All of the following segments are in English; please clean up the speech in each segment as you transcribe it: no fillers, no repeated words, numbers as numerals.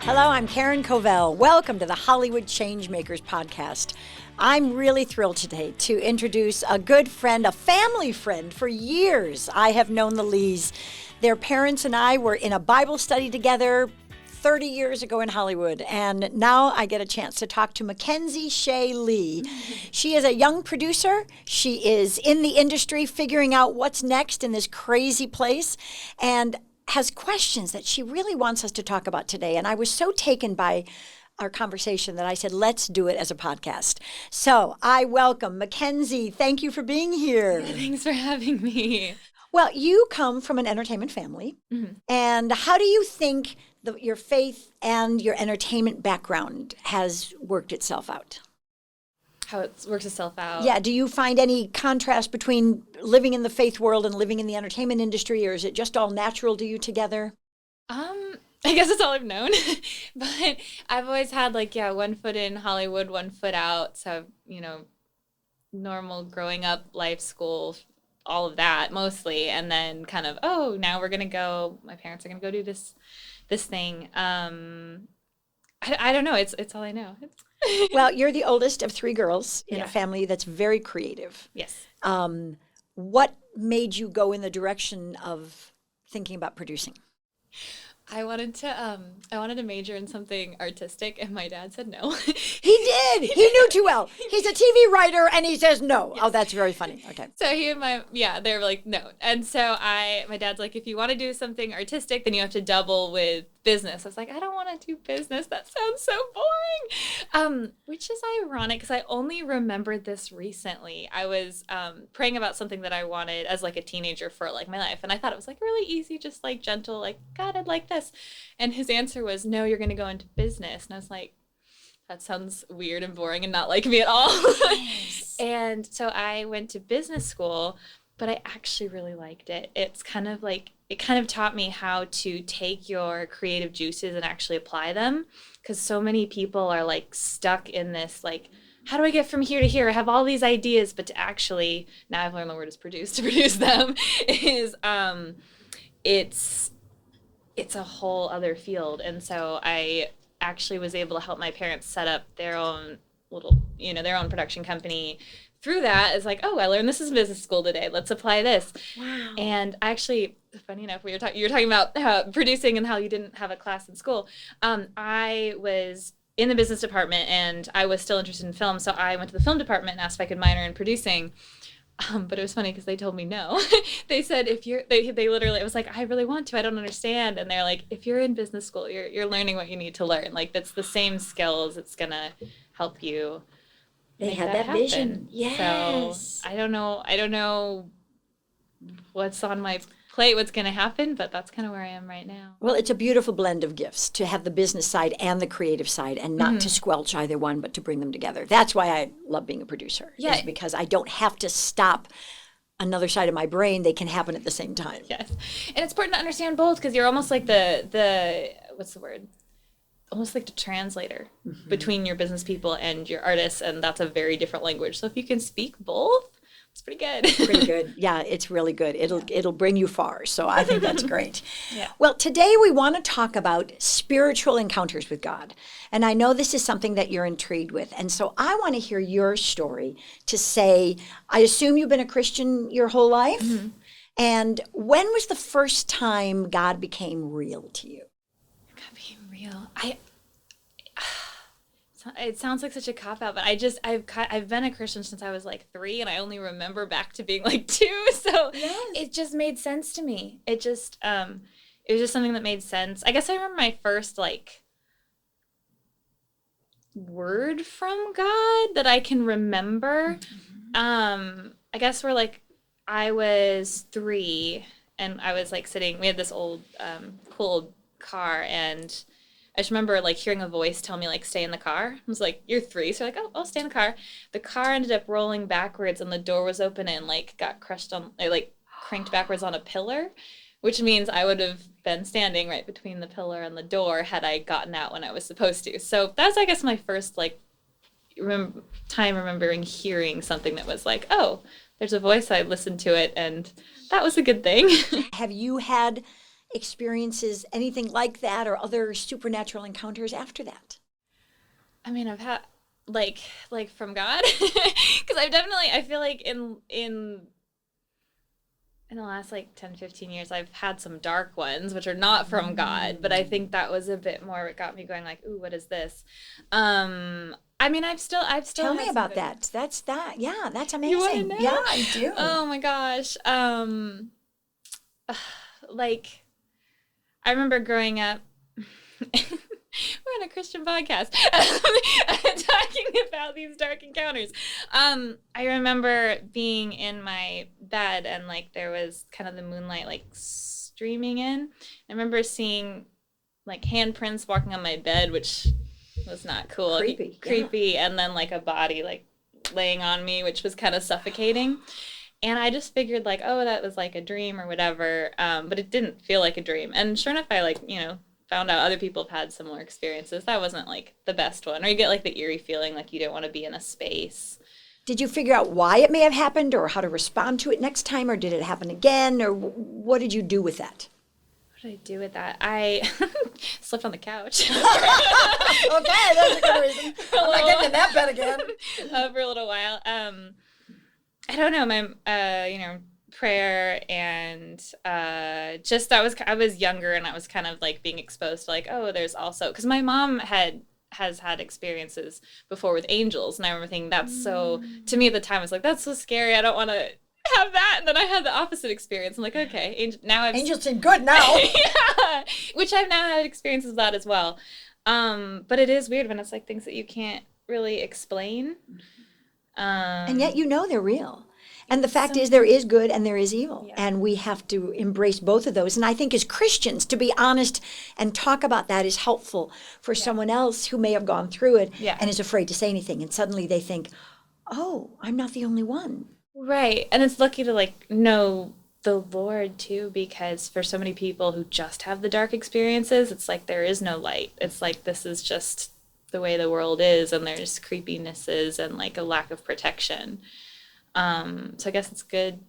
Hello, I'm Karen Covell. Welcome to the Hollywood ChangeMakers podcast. I'm really thrilled today to introduce a good friend, a family friend. For years, I have known the Lees. Their parents and I were in a Bible study together 30 years ago in Hollywood, and now I get a chance to talk to MacKenzie Shea Lee. She is a young producer. She is in the industry figuring out what's next in this crazy place, and has questions that she really wants us to talk about today. And I was so taken by our conversation that I said, let's do it as a podcast. So I welcome MacKenzie. Thank you for being here. Yeah, thanks for having me. Well, you come from an entertainment family. Mm-hmm. And how do you think your faith and your entertainment background has worked itself out? How it works itself out. Yeah. Do you find any contrast between living in the faith world and living in the entertainment industry, or is it just all natural to you together? I guess it's all I've known. But I've always had one foot in Hollywood, one foot out. So, normal growing up, life, school, all of that mostly. And then kind of, now we're going to go, my parents are going to go do this thing. I don't know. It's all I know. Well, you're the oldest of three girls in a family that's very creative. Yes. What made you go in the direction of thinking about producing? I wanted to major in something artistic, and my dad said no. He did. He knew too well. He's a TV writer, and he says no. Yes. Oh, that's very funny. Okay. So they were like, no. And so my dad's like, if you want to do something artistic, then you have to double with business. I was like, I don't want to do business. That sounds so boring. Which is ironic because I only remembered this recently. I was praying about something that I wanted as like a teenager for like my life. And I thought it was like really easy, just like gentle, like, God, I'd like this. And his answer was, no, you're going to go into business. And I was like, that sounds weird and boring and not like me at all. Nice. And so I went to business school, but I actually really liked it. It's kind of like, it kind of taught me how to take your creative juices and actually apply them. Because so many people are like stuck in this, like, how do I get from here to here? I have all these ideas, but to actually, now I've learned the word is produce, to produce them is, it's a whole other field. And so I actually was able to help my parents set up their own little, their own production company. Through that, it's like, I learned this in business school today. Let's apply this. Wow. And actually, funny enough, you were talking about producing and how you didn't have a class in school. I was in the business department, and I was still interested in film, so I went to the film department and asked if I could minor in producing. But it was funny because they told me no. They said, they literally, it was like, I really want to, I don't understand. And they're like, if you're in business school, you're learning what you need to learn. Like, that's the same skills. It's going to help you. They had that vision. Yes. So I don't know what's on my plate, what's going to happen, but that's kind of where I am right now. Well, it's a beautiful blend of gifts to have the business side and the creative side, and not to squelch either one, but to bring them together. That's why I love being a producer. Yeah. Is because I don't have to stop another side of my brain. They can happen at the same time. Yes. And it's important to understand both, because you're almost like the what's the word? Almost like the translator between your business people and your artists, and that's a very different language. So if you can speak both, it's pretty good. Pretty good. Yeah, it's really good. It'll bring you far. So I think that's great. Yeah. Well, today we want to talk about spiritual encounters with God. And I know this is something that you're intrigued with. And so I want to hear your story to say, I assume you've been a Christian your whole life. Mm-hmm. And when was the first time God became real to you? God became real. It sounds like such a cop-out, but I've been a Christian since I was like 3, and I only remember back to being like 2, so It just made sense to me. It was just something that made sense. I guess I remember my first like word from God that I can remember. Mm-hmm. I guess I was 3, and I was like sitting, we had this old cool old car, and I just remember like hearing a voice tell me like, stay in the car. I was like, you're 3. So like, I'll stay in the car. The car ended up rolling backwards, and the door was open and like got cranked backwards on a pillar, which means I would have been standing right between the pillar and the door had I gotten out when I was supposed to. So that's, I guess, my first like remembering hearing something that was like, oh, there's a voice. I listened to it, and that was a good thing. Have you had experiences, anything like that, or other supernatural encounters after that? I mean, I've had like from God, because I feel like in the last like 10, 15 years, I've had some dark ones, which are not from God, but I think that was a bit more what got me going like, ooh, what is this? I mean, I've still Tell me had some about good that. Yeah, that's amazing. You wanna know? Yeah, I do. Oh my gosh. Like, I remember growing up, we're on a Christian podcast, talking about these dark encounters. I remember being in my bed and like there was kind of the moonlight like streaming in. I remember seeing like handprints walking on my bed, which was not cool. Creepy. Yeah. And then like a body like laying on me, which was kind of suffocating. And I just figured like, oh, that was like a dream or whatever. But it didn't feel like a dream. And sure enough, I like, found out other people have had similar experiences. That wasn't like the best one. Or you get like the eerie feeling like you don't want to be in a space. Did you figure out why it may have happened or how to respond to it next time, or did it happen again, or what did you do with that? What did I do with that? I slept on the couch. Okay, that's a good reason. I'm not getting in that bed again. For a little while. I don't know, my prayer and just I was younger and I was kind of like being exposed to like, oh, there's also, because my mom has had experiences before with angels, and I remember thinking that's so, to me at the time I was like, that's so scary, I don't want to have that. And then I had the opposite experience. I'm like, okay, angels seem good now. Yeah, which I've now had experiences with that as well. But it is weird when it's like things that you can't really explain. And yet they're real. And the fact is there is good and there is evil. Yeah. And we have to embrace both of those. And I think as Christians, to be honest and talk about that is helpful for someone else who may have gone through it and is afraid to say anything. And suddenly they think, oh, I'm not the only one. Right. And it's lucky to like know the Lord too, because for so many people who just have the dark experiences, it's like there is no light. It's like this is just the way the world is, and there's creepinesses and like a lack of protection. So I guess it's good.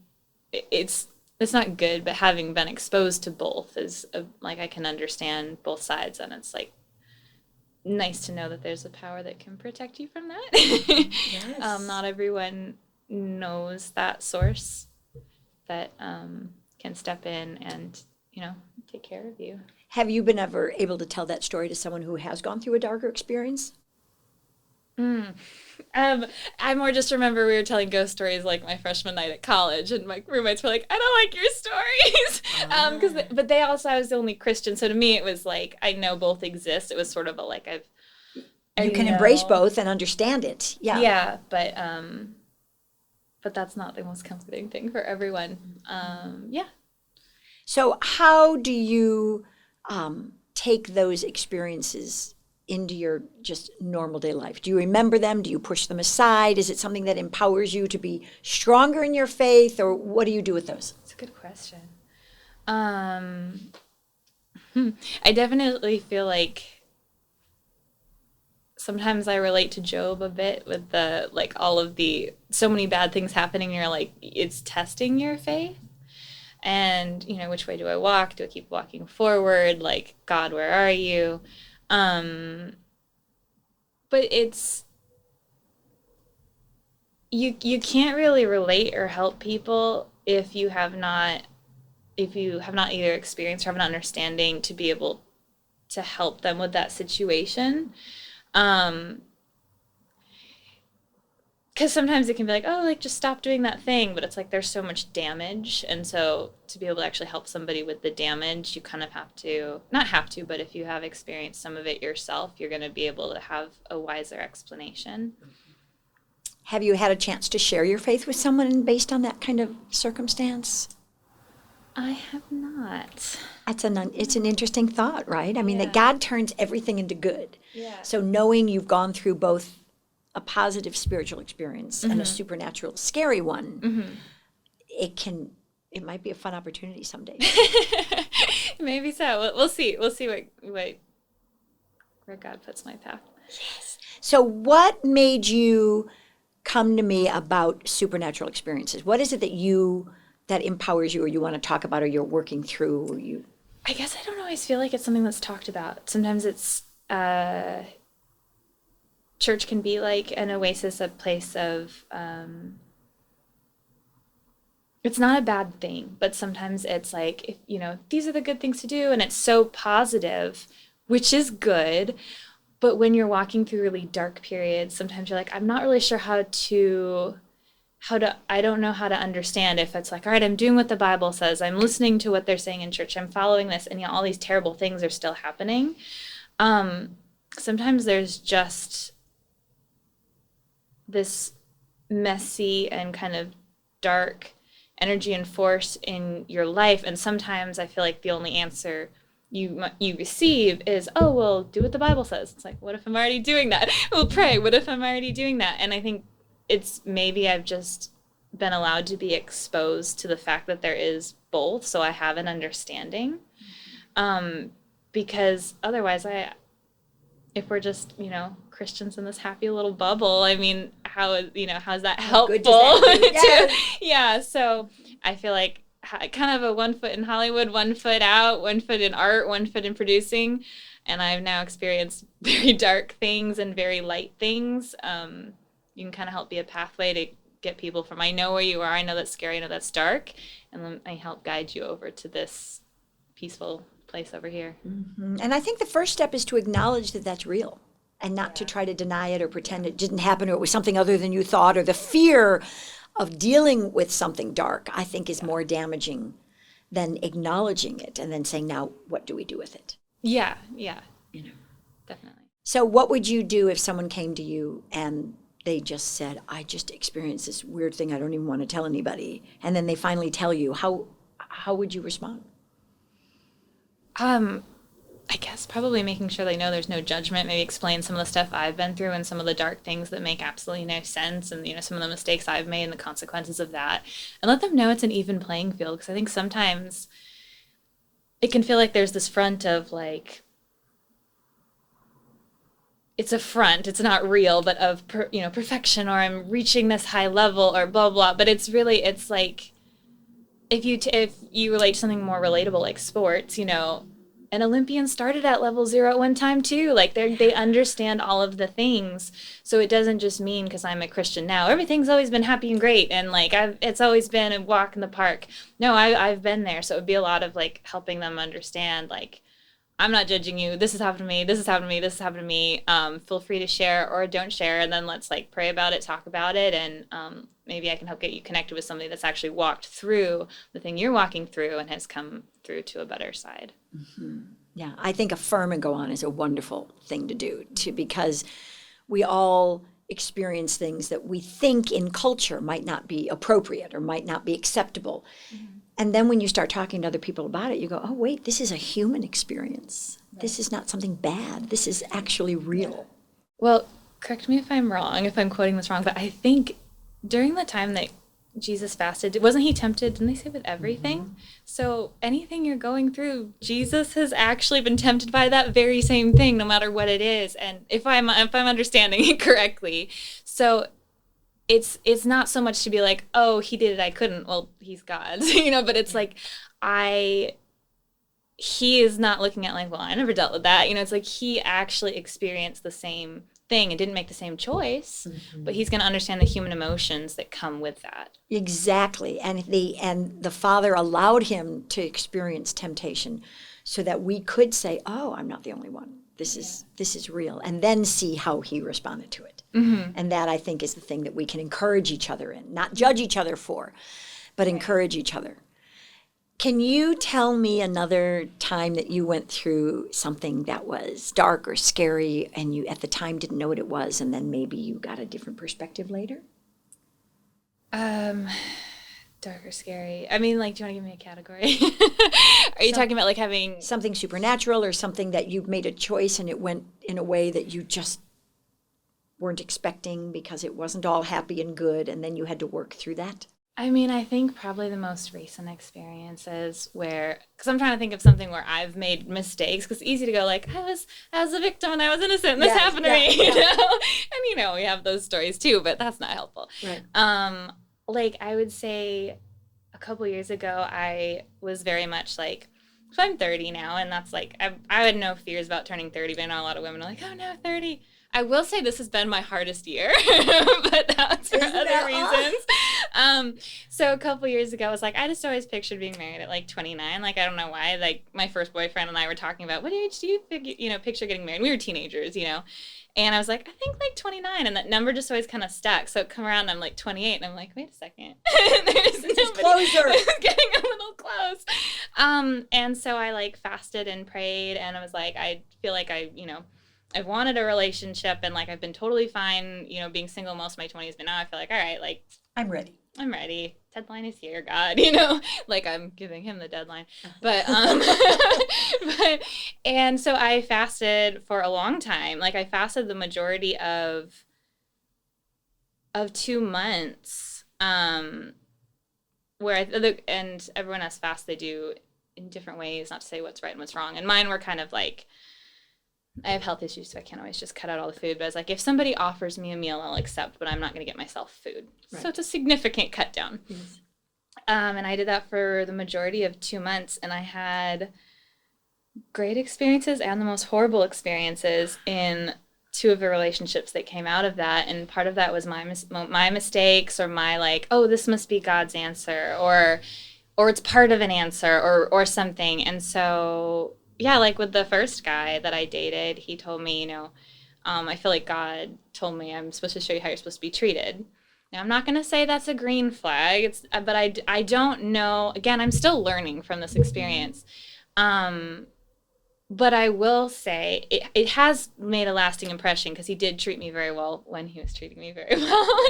It's not good, but having been exposed to both is like I can understand both sides, and it's like nice to know that there's a power that can protect you from that. Yes. Not everyone knows that source that can step in and take care of you. Have you been ever able to tell that story to someone who has gone through a darker experience? I more just remember we were telling ghost stories like my freshman night at college, and my roommates were like, I don't like your stories. But I was the only Christian, so to me it was like, I know both exist. It was sort of a like you can embrace both and understand it. Yeah. Yeah, but that's not the most comforting thing for everyone. Yeah. So how do you take those experiences into your just normal day life? Do you remember them? Do you push them aside? Is it something that empowers you to be stronger in your faith, or what do you do with those? It's a good question. I definitely feel like sometimes I relate to Job a bit with the like all of the so many bad things happening, and you're like, it's testing your faith. And which way do I walk? Do I keep walking forward? Like, God, where are you? But it's you can't really relate or help people if you have not either experienced or have an understanding to be able to help them with that situation. Because sometimes it can be like, oh, like, just stop doing that thing. But it's like there's so much damage. And so to be able to actually help somebody with the damage, you kind of have to, not have to, but if you have experienced some of it yourself, you're going to be able to have a wiser explanation. Have you had a chance to share your faith with someone based on that kind of circumstance? I have not. It's an interesting thought, right? I mean, that God turns everything into good. Yeah. So knowing you've gone through both a positive spiritual experience and a supernatural scary one, it might be a fun opportunity someday. Maybe so. We'll see. We'll see where God puts my path. Yes. So what made you come to me about supernatural experiences? What is it that empowers you, or you want to talk about, or you're working through, or you? I guess I don't always feel like it's something that's talked about. Sometimes it's church can be like an oasis, a place of it's not a bad thing, but sometimes it's like, if, these are the good things to do, and it's so positive, which is good. But when you're walking through really dark periods, sometimes you're like, I'm not really sure I don't know how to understand if it's like, all right, I'm doing what the Bible says, I'm listening to what they're saying in church, I'm following this, and all these terrible things are still happening. Sometimes there's just this messy and kind of dark energy and force in your life, and sometimes I feel like the only answer you receive is, oh, well, do what the Bible says. It's like, what if I'm already doing that? Well, pray, what if I'm already doing that? And I think it's maybe I've just been allowed to be exposed to the fact that there is both, so I have an understanding, because otherwise if we're just, Christians in this happy little bubble, I mean, how's that helpful? Good does that yeah, so I feel like kind of a 1 foot in Hollywood, 1 foot out, 1 foot in art, 1 foot in producing, and I've now experienced very dark things and very light things. You can kind of help be a pathway to get people from, I know where you are, I know that's scary, I know that's dark, and then I help guide you over to this peaceful place over here. Mm-hmm. And I think the first step is to acknowledge that that's real and not to try to deny it or pretend it didn't happen or it was something other than you thought, or the fear of dealing with something dark, I think, is more damaging than acknowledging it and then saying, now, what do we do with it? Yeah, definitely. So what would you do if someone came to you and they just said, I just experienced this weird thing, I don't even want to tell anybody, and then they finally tell you? How would you respond? I guess probably making sure they know there's no judgment, maybe explain some of the stuff I've been through and some of the dark things that make absolutely no sense, and some of the mistakes I've made and the consequences of that, and let them know it's an even playing field, because I think sometimes it can feel like there's this front of like, it's a front, it's not real, but of perfection, or I'm reaching this high level, or blah blah, but it's like if you relate to something more relatable like sports, an Olympian started at level 0 at one time too. Like they understand all of the things. So it doesn't just mean because I'm a Christian now, everything's always been happy and great, and like it's always been a walk in the park. No, I've been there. So it would be a lot of like helping them understand, like, I'm not judging you. This has happened to me. This has happened to me. This has happened to me. Feel free to share or don't share, and then let's like pray about it, talk about it, and maybe I can help get you connected with somebody that's actually walked through the thing you're walking through and has come through to a better side. Mm-hmm. Yeah, I think affirm and go on is a wonderful thing to do because we all experience things that we think in culture might not be appropriate or might not be acceptable. Mm-hmm. And then when you start talking to other people about it, you go, oh, wait, this is a human experience. Right. This is not something bad. This is actually real. Well, correct me if I'm wrong, if I'm quoting this wrong, but I think during the time that Jesus fasted, wasn't he tempted, didn't they say, with everything? Mm-hmm. So anything you're going through, Jesus has actually been tempted by that very same thing, no matter what it is. And if I'm understanding it correctly. So it's not so much to be like, oh, he did it, I couldn't. Well, he's God, but it's like, he is not looking at like, well, I never dealt with that. It's like he actually experienced the same thing and didn't make the same choice, mm-hmm. but he's going to understand the human emotions that come with that. Exactly. And the Father allowed him to experience temptation so that we could say, oh, I'm not the only one. This is real. And then see how he responded to it. Mm-hmm. And that, I think, is the thing that we can encourage each other in, not judge each other for, but encourage each other. Can you tell me another time that you went through something that was dark or scary and you at the time didn't know what it was, and then maybe you got a different perspective later? Dark or scary? I mean, like, do you want to give me a category? Are you talking about like having something supernatural or something that you made a choice and it went in a way that you just weren't expecting because it wasn't all happy and good, and then you had to work through that? I mean, I think probably the most recent experiences because I'm trying to think of something where I've made mistakes, because it's easy to go like, I was a victim and I was innocent and this happened to me, And, we have those stories too, but that's not helpful. Right. Like I would say a couple years ago, I was very much like So I'm 30 now, and that's like, I had no fears about turning 30, but I know a lot of women are like, oh no, 30. I will say this has been my hardest year, but that's for other reasons. So a couple years ago, I was like, I just always pictured being married at like 29. Like, I don't know why. Like, my first boyfriend and I were talking about, what age do you picture getting married? We were teenagers, And I was like, I think like 29. And that number just always kind of stuck. So it come around and I'm like 28. And I'm like, wait a second. There's nobody. Closer. Getting a little close. And so I like fasted and prayed. And I was like, I feel like I've wanted a relationship. And like I've been totally fine, being single most of my 20s. But now I feel like, all right, like. I'm ready. Deadline is here, God, like I'm giving him the deadline. But, and so I fasted for a long time. Like I fasted the majority of 2 months, and everyone has fasts they do in different ways, not to say what's right and what's wrong. And mine were kind of like, I have health issues, so I can't always just cut out all the food. But I was like, if somebody offers me a meal, I'll accept, but I'm not going to get myself food. Right. So it's a significant cut down. Yes. And I did that for the majority of 2 months, and I had great experiences and the most horrible experiences in 2 of the relationships that came out of that. And part of that was my mistakes, or my like, oh, this must be God's answer, or it's part of an answer, or something. And so, yeah, like with the first guy that I dated, he told me, I feel like God told me I'm supposed to show you how you're supposed to be treated. Now, I'm not going to say that's a green flag, but I don't know. Again, I'm still learning from this experience. But I will say it has made a lasting impression, because he did treat me very well when he was treating me very well,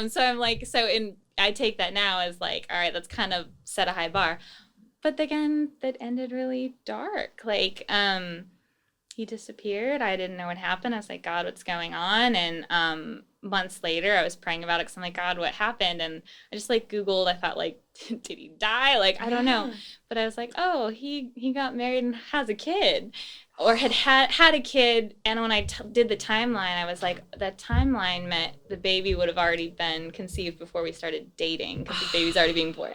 So I'm like, I take that now as like, all right, that's kind of set a high bar. But again, that ended really dark. Like, he disappeared. I didn't know what happened. I was like, God, what's going on? And months later, I was praying about it, because I'm like, God, what happened? And I just like Googled. I thought like, did he die? Like, I don't know. But I was like, oh, he got married and has a kid, or had a kid. And when I did the timeline, I was like, that timeline meant the baby would have already been conceived before we started dating, because the baby's already being born.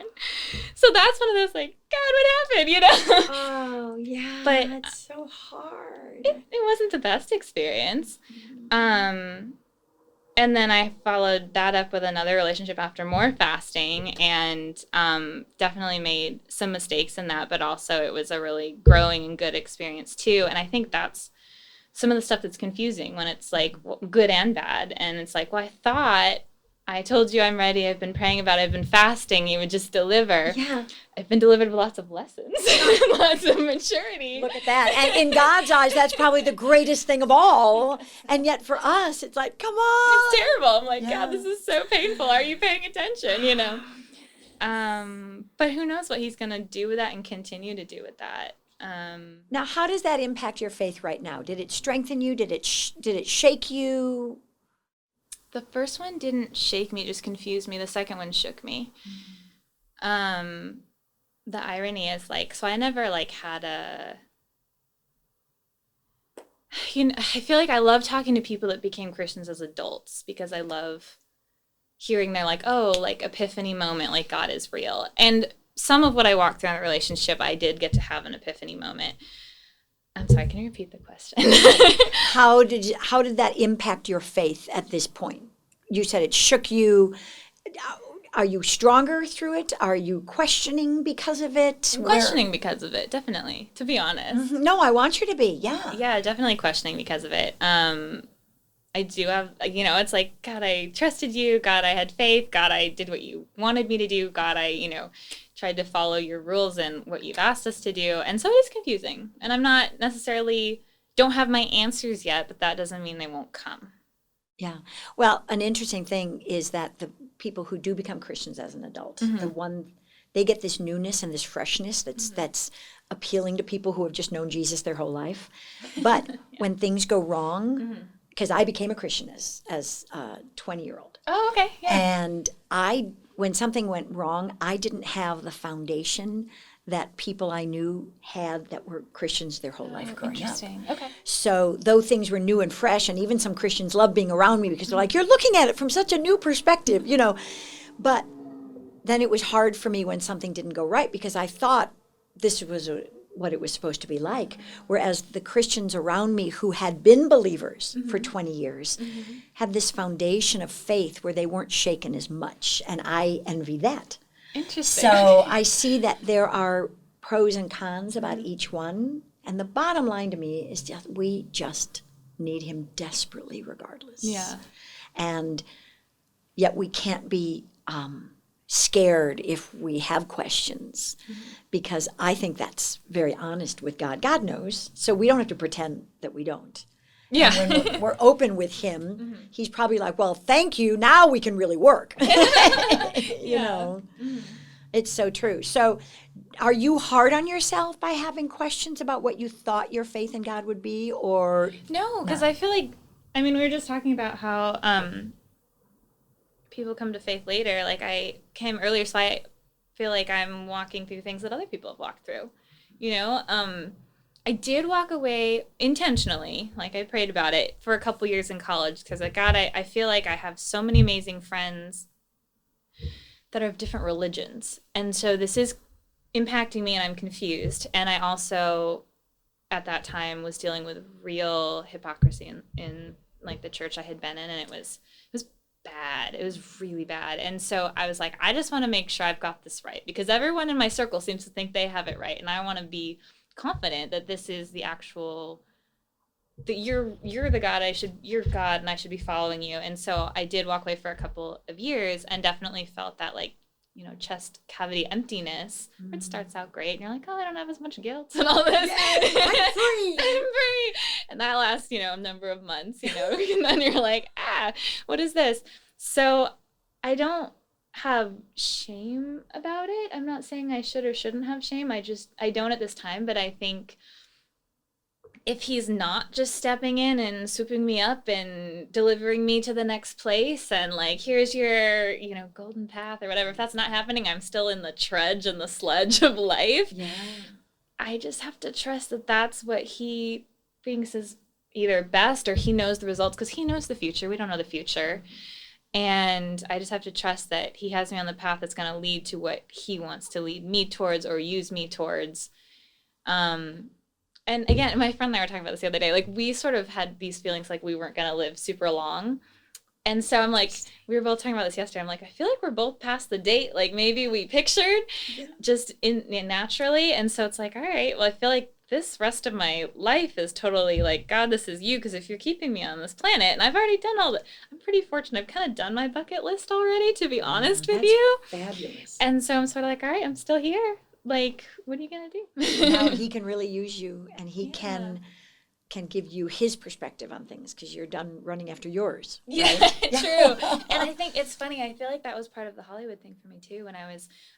So that's one of those like, God, what happened? Oh, yeah. But that's so hard. It wasn't the best experience. And then I followed that up with another relationship after more fasting, and definitely made some mistakes in that, but also it was a really growing and good experience too. And I think that's some of the stuff that's confusing when it's like good and bad. And it's like, well, I thought I told you I'm ready. I've been praying about it. I've been fasting. You would just deliver. Yeah. I've been delivered with lots of lessons, lots of maturity. Look at that. And in God's eyes, that's probably the greatest thing of all. And yet for us, it's like, come on. It's terrible. I'm like, God, this is so painful. Are you paying attention? But who knows what he's going to do with that and continue to do with that. Now, how does that impact your faith right now? Did it strengthen you? Did it shake you? The first one didn't shake me, it just confused me. The second one shook me. The irony is like, so I never like had I feel like I love talking to people that became Christians as adults, because I love hearing their like, oh, like epiphany moment, like God is real. And some of what I walked through in a relationship, I did get to have an epiphany moment. I'm sorry, can you repeat the question? How did that impact your faith at this point? You said it shook you. Are you stronger through it? Are you questioning because of it? I'm questioning because of it, definitely, to be honest. Mm-hmm. No, I want you to be, yeah. Yeah, definitely questioning because of it. I do have, it's like, God, I trusted you. God, I had faith. God, I did what you wanted me to do. God, I, tried to follow your rules and what you've asked us to do. And so it is confusing. And I'm not necessarily, don't have my answers yet, but that doesn't mean they won't come. Yeah. Well, an interesting thing is that the people who do become Christians as an adult, they get this newness and this freshness that's appealing to people who have just known Jesus their whole life. But when things go wrong, because I became a Christian as a 20-year-old. Oh, okay. Yeah. And when something went wrong, I didn't have the foundation that people I knew had that were Christians their whole life growing up. Interesting. Okay. So though things were new and fresh, and even some Christians loved being around me because they're like, you're looking at it from such a new perspective, But then it was hard for me when something didn't go right, because I thought this was what it was supposed to be like. Whereas the Christians around me who had been believers for 20 years had this foundation of faith where they weren't shaken as much. And I envy that. Interesting. So I see that there are pros and cons about each one. And the bottom line to me is just we just need him desperately regardless. Yeah. And yet we can't be scared if we have questions, because I think that's very honest with God. God knows, so we don't have to pretend that we don't. Yeah. And when we're open with him, he's probably like, well, thank you, now we can really work. You know, it's so true. So are you hard on yourself by having questions about what you thought your faith in God would be, or? No, because I feel like, I mean, we were just talking about how people come to faith later. Like, I came earlier, so I feel like I'm walking through things that other people have walked through. You know, I did walk away intentionally, like I prayed about it for a couple years in college, because like, God, I feel like I have so many amazing friends that are of different religions. And so this is impacting me and I'm confused. And I also, at that time, was dealing with real hypocrisy in like the church I had been in, and it was bad. It was really bad. And so I was like, I just want to make sure I've got this right, because everyone in my circle seems to think they have it right. And I want to be confident that this is the actual, that you're the God, you're God, and I should be following you. And so I did walk away for a couple of years and definitely felt that, like, you know, chest cavity emptiness, where it starts out great and you're like, oh, I don't have as much guilt and all this. Yes, I'm free. I'm free. And that lasts, you know, a number of months, you know, and then you're like, what is this? So I don't have shame about it. I'm not saying I should or shouldn't have shame. I don't at this time, but I think if he's not just stepping in and swooping me up and delivering me to the next place and like, here's your, you know, golden path or whatever, if that's not happening, I'm still in the trudge and the sludge of life. Yeah. I just have to trust that that's what he thinks is either best, or he knows the results, because he knows the future. We don't know the future. And I just have to trust that he has me on the path that's going to lead to what he wants to lead me towards or use me towards. And again, my friend and I were talking about this the other day. Like, we sort of had these feelings like we weren't going to live super long. And so I'm like, we were both talking about this yesterday. I'm like, I feel like we're both past the date. Like, maybe we pictured just in naturally. And so it's like, all right, well, I feel like this rest of my life is totally like, God, this is you. Because if you're keeping me on this planet, and I've already done all that, I'm pretty fortunate. I've kind of done my bucket list already, to be honest with you. Fabulous. And so I'm sort of like, all right, I'm still here. Like, what are you going to do? Now he can really use you, and he can give you his perspective on things, because you're done running after yours. Right? Yeah, true. And I think it's funny. I feel like that was part of the Hollywood thing for me too. When I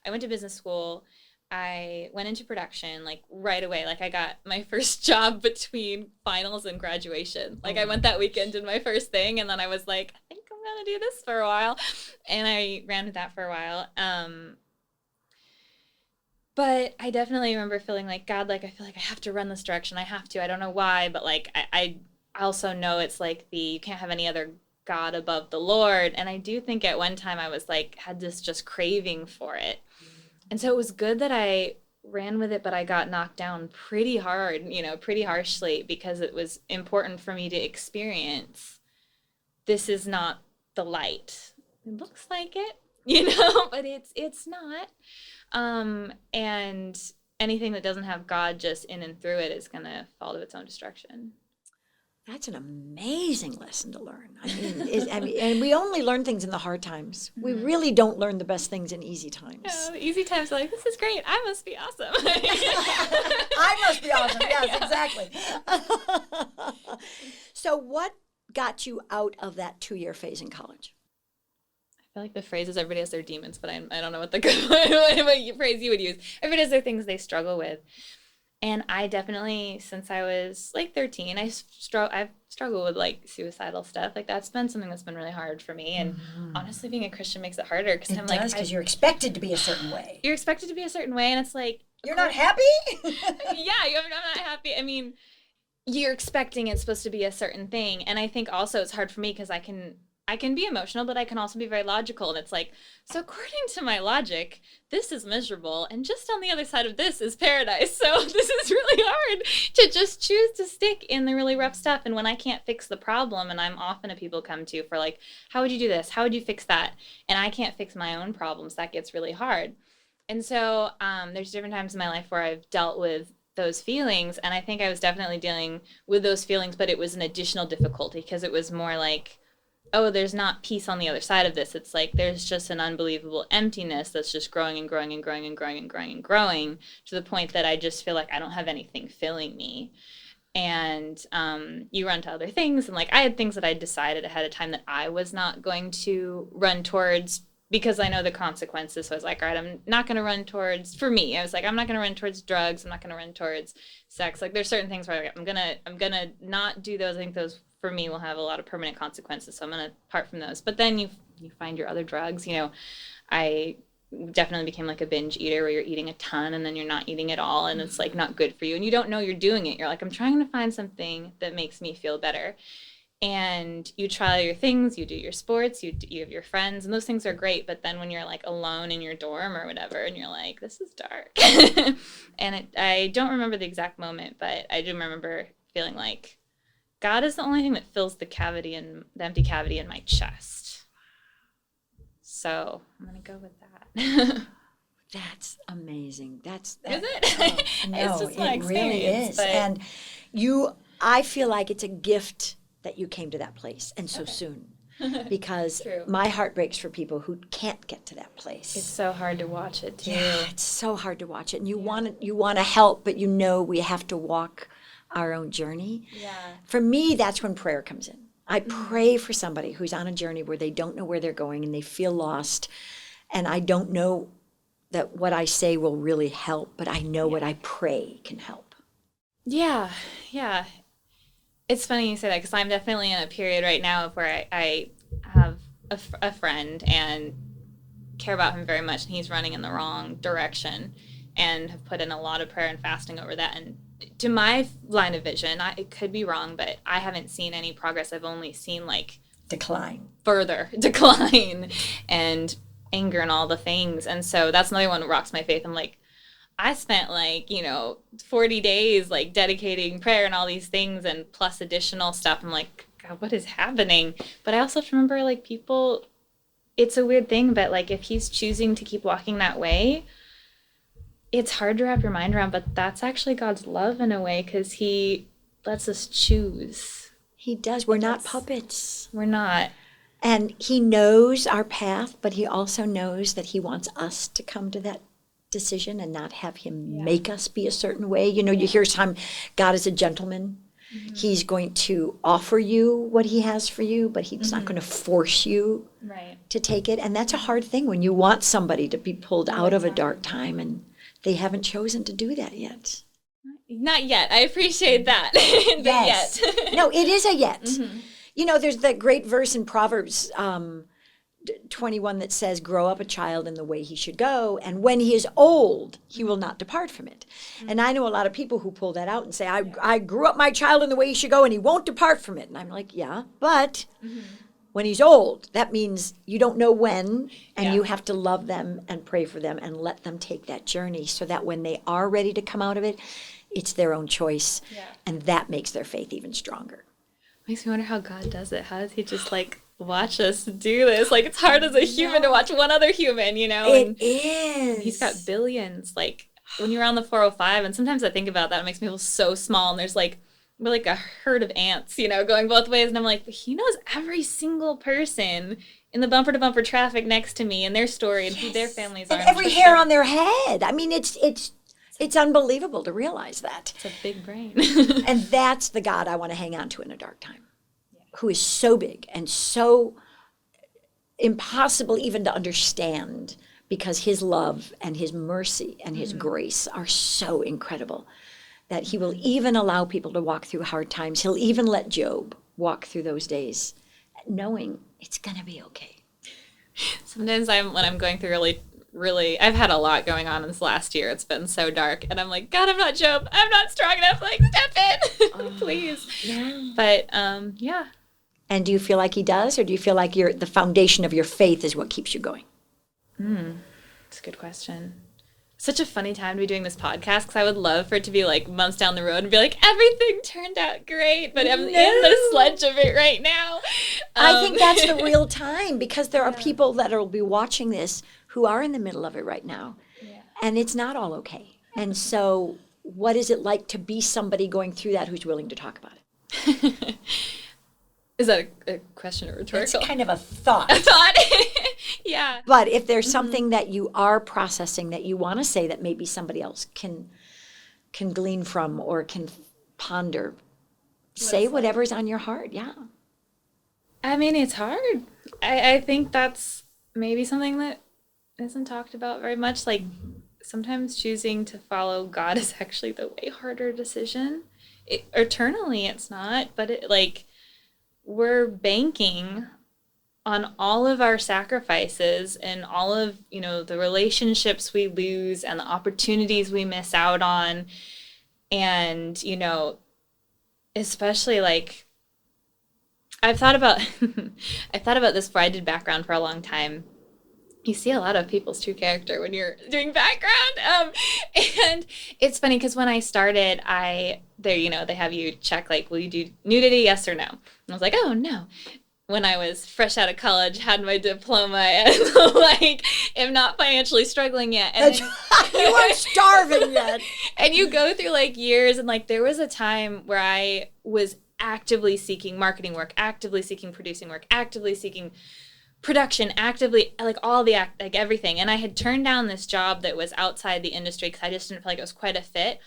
went to business school, I went into production like right away. Like, I got my first job between finals and graduation. Like, I went that weekend, did my first thing, and then I was like, I think I'm going to do this for a while. And I ran with that for a while. But I definitely remember feeling like, God, like, I feel like I have to run this direction. I have to. I don't know why, but like, I also know it's like you can't have any other God above the Lord. And I do think at one time I was like, had this just craving for it. And so it was good that I ran with it, but I got knocked down pretty hard, you know, pretty harshly, because it was important for me to experience this is not the light. It looks like it, you know, but it's not. And anything that doesn't have God just in and through it is going to fall to its own destruction. That's an amazing lesson to learn. I mean, and we only learn things in the hard times. We really don't learn the best things in easy times. Yeah, the easy times are like, this is great. I must be awesome. I must be awesome. Yes, exactly. So what got you out of that 2-year phase in college? I feel like the phrase is everybody has their demons, but I don't know what what phrase you would use. Everybody has their things they struggle with. And I definitely, since I was like 13, I've struggled with like suicidal stuff. Like, that's been something that's been really hard for me. And honestly, being a Christian makes it harder, because I'm like, because you're expected to be a certain way. You're expected to be a certain way, and it's like, you're not happy? Yeah, I'm not happy. I mean, you're expecting it's supposed to be a certain thing. And I think also it's hard for me because I can I can be emotional, but I can also be very logical. And it's like, so according to my logic, this is miserable. And just on the other side of this is paradise. So this is really hard to just choose to stick in the really rough stuff. And when I can't fix the problem, and I'm often a people come to for like, how would you do this? How would you fix that? And I can't fix my own problems. That gets really hard. And so there's different times in my life where I've dealt with those feelings. And I think I was definitely dealing with those feelings, but it was an additional difficulty because it was more like, oh, there's not peace on the other side of this. It's like there's just an unbelievable emptiness that's just growing and growing and growing and growing and growing and growing to the point that I just feel like I don't have anything filling me. And you run to other things. And like I had things that I decided ahead of time that I was not going to run towards because I know the consequences. So I was like, all right, I'm not going to run towards, for me, I was like, I'm not going to run towards drugs. I'm not going to run towards sex. Like there's certain things where I'm going to not do those. I think those for me will have a lot of permanent consequences. So I'm going to part from those. But then you find your other drugs. You know, I definitely became like a binge eater where you're eating a ton and then you're not eating at all. And it's like not good for you. And you don't know you're doing it. You're like, I'm trying to find something that makes me feel better. And you try your things, you do your sports, you have your friends, and those things are great. But then when you're like alone in your dorm or whatever, and you're like, this is dark. And I don't remember the exact moment, but I do remember feeling like God is the only thing that fills the empty cavity in my chest. So I'm going to go with that. That's amazing. Is it? No, it's just my it really is. But... And I feel like it's a gift that you came to that place and so soon. Because my heart breaks for people who can't get to that place. It's so hard to watch it too. Yeah, it's so hard to watch it. And you want to help, but you know we have to walk our own journey. Yeah. For me, that's when prayer comes in. I pray for somebody who's on a journey where they don't know where they're going and they feel lost. And I don't know that what I say will really help, but I know what I pray can help. Yeah. It's funny you say that because I'm definitely in a period right now of where I have a friend and care about him very much, and he's running in the wrong direction, and have put in a lot of prayer and fasting over that. And to my line of vision, it could be wrong, but I haven't seen any progress. I've only seen like further decline and anger and all the things. And so that's another one that rocks my faith. I'm like, I spent 40 days like dedicating prayer and all these things and plus additional stuff. I'm like, God, what is happening? But I also have to remember like people, it's a weird thing, but like if he's choosing to keep walking that way, it's hard to wrap your mind around, but that's actually God's love in a way because he lets us choose. He does. We're not puppets. We're not. And he knows our path, but he also knows that he wants us to come to that decision and not have him make us be a certain way. You know, you hear time, God is a gentleman. Mm-hmm. He's going to offer you what he has for you, but he's not going to force you to take it. And that's a hard thing when you want somebody to be pulled out of a dark time and they haven't chosen to do that yet. Not yet. I appreciate that. Yes. Yet. No, it is a yet. Mm-hmm. You know, there's that great verse in Proverbs 21 that says, grow up a child in the way he should go, and when he is old, he will not depart from it. Mm-hmm. And I know a lot of people who pull that out and say, I grew up my child in the way he should go, and he won't depart from it. And I'm like, yeah, but when he's old, that means you don't know when, and you have to love them and pray for them and let them take that journey so that when they are ready to come out of it, it's their own choice, and that makes their faith even stronger. Makes me wonder how God does it. How does he just watch us do this? Like, it's hard as a human to watch one other human, you know? It is. He's got billions. Like, when you're on the 405, and sometimes I think about that, it makes me feel so small, and we're like a herd of ants, you know, going both ways, and I'm like, he knows every single person in the bumper-to-bumper traffic next to me and their story and who their families are. And every hair on their head. I mean, it's unbelievable to realize that. It's a big brain. And that's the God I want to hang on to in a dark time, who is so big and so impossible even to understand because his love and his mercy and his grace are so incredible that he will even allow people to walk through hard times. He'll even let Job walk through those days knowing it's going to be okay. Sometimes when I'm going through really, I've had a lot going on in this last year. It's been so dark. And I'm like, God, I'm not Job. I'm not strong enough. Like, step in, please. Yeah. But, And do you feel like he does, or do you feel like the foundation of your faith is what keeps you going? That's a good question. Such a funny time to be doing this podcast, because I would love for it to be like months down the road and be like, everything turned out great, but I'm in the sludge of it right now. I think that's the real time, because there are people that will be watching this who are in the middle of it right now, and it's not all okay. And so what is it like to be somebody going through that who's willing to talk about it? Is that a question or rhetorical? It's kind of a thought. A thought? Yeah. But if there's something that you are processing that you want to say that maybe somebody else can glean from or can ponder, say whatever's on your heart. Yeah. I mean, it's hard. I think that's maybe something that isn't talked about very much. Like, sometimes choosing to follow God is actually the way harder decision. Eternally, it's not, but we're banking on all of our sacrifices and all of, the relationships we lose and the opportunities we miss out on. And, especially I've thought about this before. I did background for a long time. You see a lot of people's true character when you're doing background. And it's funny because when I started, they have you check, will you do nudity, yes or no? And I was like, oh, no. When I was fresh out of college, had my diploma, and am not financially struggling yet. And you weren't starving yet. And you go through years, and there was a time where I was actively seeking marketing work, actively seeking producing work, actively seeking production, actively all everything. And I had turned down this job that was outside the industry because I just didn't feel like it was quite a fit,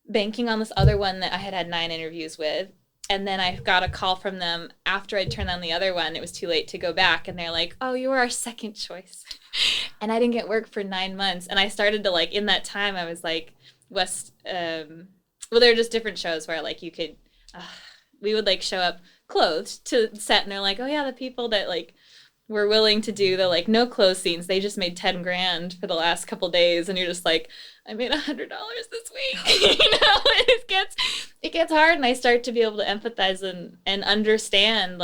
banking on this other one that I had 9 interviews with. And then I got a call from them after I'd turned down the other one. It was too late to go back. And they're like, oh, you were our second choice. And I didn't get work for 9 months. And I started to in that time, I was there were just different shows where you could, we would show up clothed to set. And they're like, oh yeah, the people that were willing to do the no clothes scenes, they just made 10 grand for the last couple days. And you're just I made $100 this week. It gets hard. And I start to be able to empathize and understand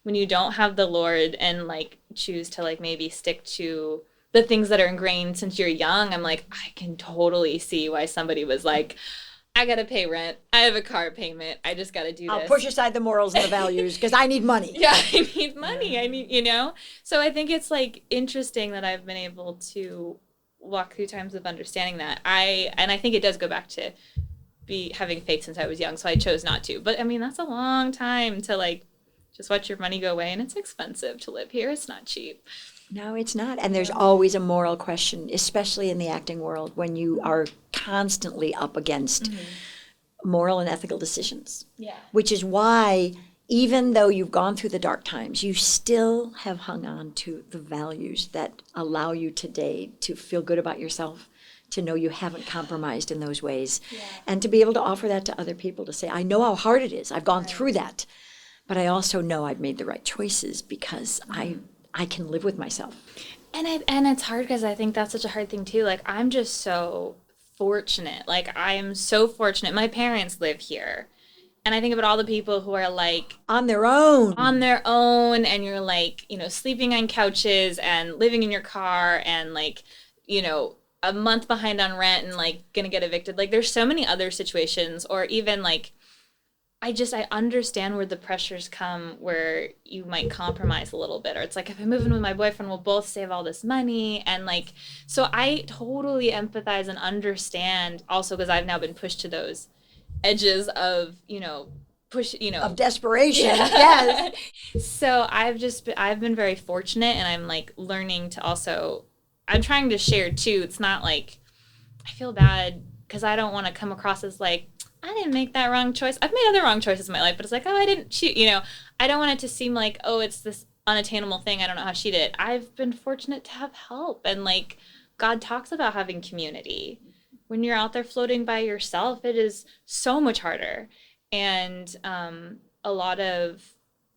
when you don't have the Lord and choose to maybe stick to the things that are ingrained since you're young. I'm I can totally see why somebody was I got to pay rent. I have a car payment. I just got to do this. I'll push aside the morals and the values because I need money. Yeah, I need money. I need, So I think it's interesting that I've been able to walk through times of understanding that. I think it does go back to having faith since I was young, so I chose not to. But I mean, that's a long time to just watch your money go away, and it's expensive to live here. It's not cheap. No, it's not. And there's always a moral question, especially in the acting world, when you are constantly up against moral and ethical decisions. Yeah. Which is why, even though you've gone through the dark times, you still have hung on to the values that allow you today to feel good about yourself, to know you haven't compromised in those ways, and to be able to offer that to other people, to say, I know how hard it is. I've gone through that, but I also know I've made the right choices because I can live with myself. And it's hard because I think that's such a hard thing too. I'm just so fortunate. I am so fortunate. My parents live here. And I think about all the people who are on their own. And you're sleeping on couches and living in your car and a month behind on rent and gonna get evicted. There's so many other situations, or even I understand where the pressures come where you might compromise a little bit, or it's if I move in with my boyfriend, we'll both save all this money. And so I totally empathize and understand also, because I've now been pushed to those edges of, of desperation. Yeah. Yes. So I've been very fortunate, and I'm learning to also, I'm trying to share too. It's not I feel bad because I don't want to come across as I didn't make that wrong choice. I've made other wrong choices in my life, but it's oh, I didn't cheat. I don't want it to seem oh, it's this unattainable thing. I don't know how she did it. I've been fortunate to have help. And God talks about having community. When you're out there floating by yourself, it is so much harder. And a lot of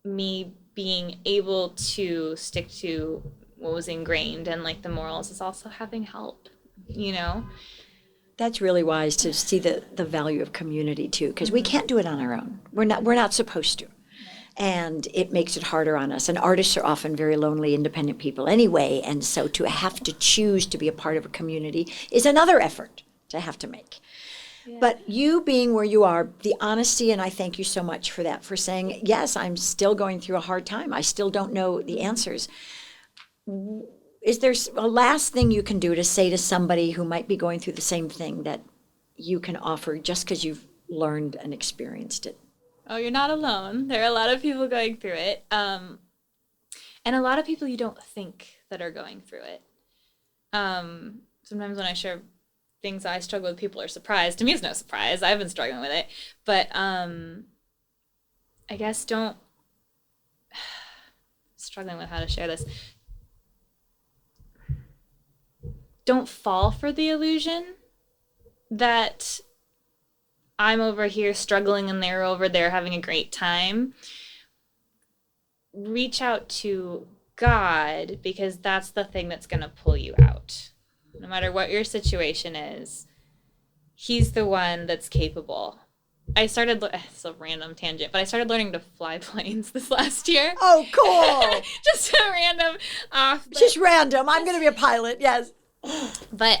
me being able to stick to what was ingrained and the morals is also having help, That's really wise to see the value of community too, because we can't do it on our own. We're not supposed to. And it makes it harder on us. And artists are often very lonely, independent people anyway. And so to have to choose to be a part of a community is another effort to have to make. Yeah. But you being where you are, the honesty, and I thank you so much for that, for saying, yes, I'm still going through a hard time. I still don't know the answers. Is there a last thing you can do to say to somebody who might be going through the same thing that you can offer just because you've learned and experienced it? Oh, you're not alone. There are a lot of people going through it. And a lot of people you don't think that are going through it. Sometimes when I share things I struggle with, people are surprised. To me, it's no surprise. I've been struggling with it. But I guess struggling with how to share this. Don't fall for the illusion that I'm over here struggling and they're over there having a great time. Reach out to God, because that's the thing that's going to pull you out. No matter what your situation is, He's the one that's capable. It's a random tangent, but I started learning to fly planes this last year. Oh, cool. Just a random off. Just random. I'm going to be a pilot, yes. But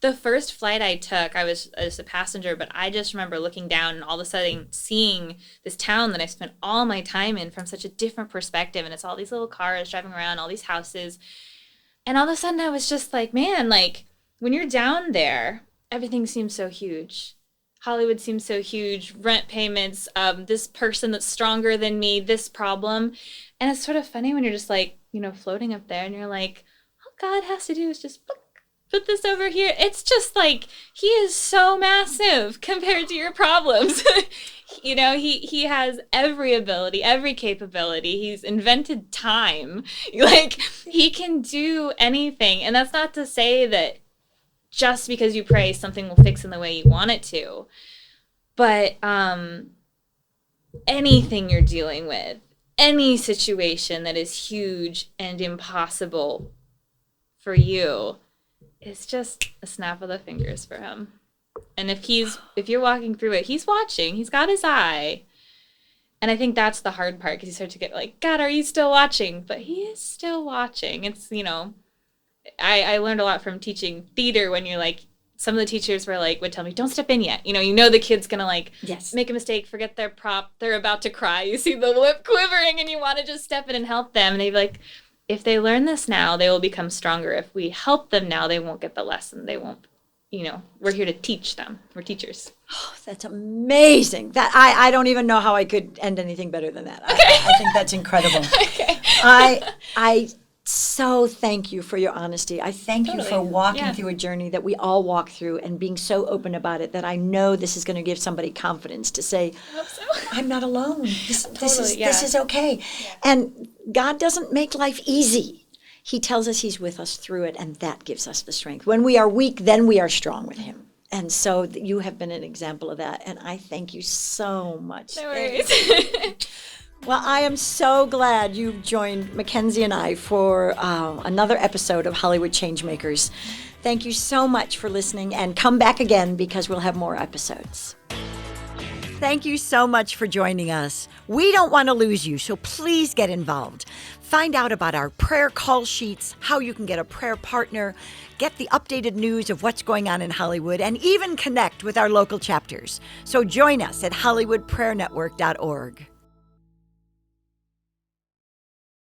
the first flight I took, I was a passenger, but I just remember looking down and all of a sudden seeing this town that I spent all my time in from such a different perspective. And it's all these little cars driving around, all these houses. And all of a sudden I was just like, man, like when you're down there, everything seems so huge. Hollywood seems so huge, rent payments, this person that's stronger than me, this problem. And it's sort of funny when you're just like, floating up there and you're like, all God has to do is just put this over here. It's just like, He is so massive compared to your problems. He has every ability, every capability. He's invented time. Like, He can do anything. And that's not to say that just because you pray, something will fix in the way you want it to. But anything you're dealing with, any situation that is huge and impossible for you, is just a snap of the fingers for Him. And if you're walking through it, He's watching. He's got His eye. And I think that's the hard part, because you start to get like, God, are you still watching? But He is still watching. It's, I learned a lot from teaching theater when you're like, some of the teachers would tell me, don't step in yet. The kid's going to make a mistake, forget their prop. They're about to cry. You see the lip quivering and you want to just step in and help them. And they'd be like, if they learn this now, they will become stronger. If we help them now, they won't get the lesson. They won't, we're here to teach them. We're teachers. Oh, that's amazing. That I don't even know how I could end anything better than that. Okay. I think that's incredible. Okay. I so thank you for your honesty. I thank you for walking through a journey that we all walk through and being so open about it that I know this is going to give somebody confidence to say, I hope so. I'm not alone. This is okay. Yeah. And God doesn't make life easy. He tells us He's with us through it, and that gives us the strength. When we are weak, then we are strong with Him. And so you have been an example of that, and I thank you so much. No worries. Well, I am so glad you joined MacKenzie and I for another episode of Hollywood ChangeMakers. Thank you so much for listening, and come back again because we'll have more episodes. Thank you so much for joining us. We don't want to lose you, so please get involved. Find out about our prayer call sheets, how you can get a prayer partner, get the updated news of what's going on in Hollywood, and even connect with our local chapters. So join us at HollywoodPrayerNetwork.org.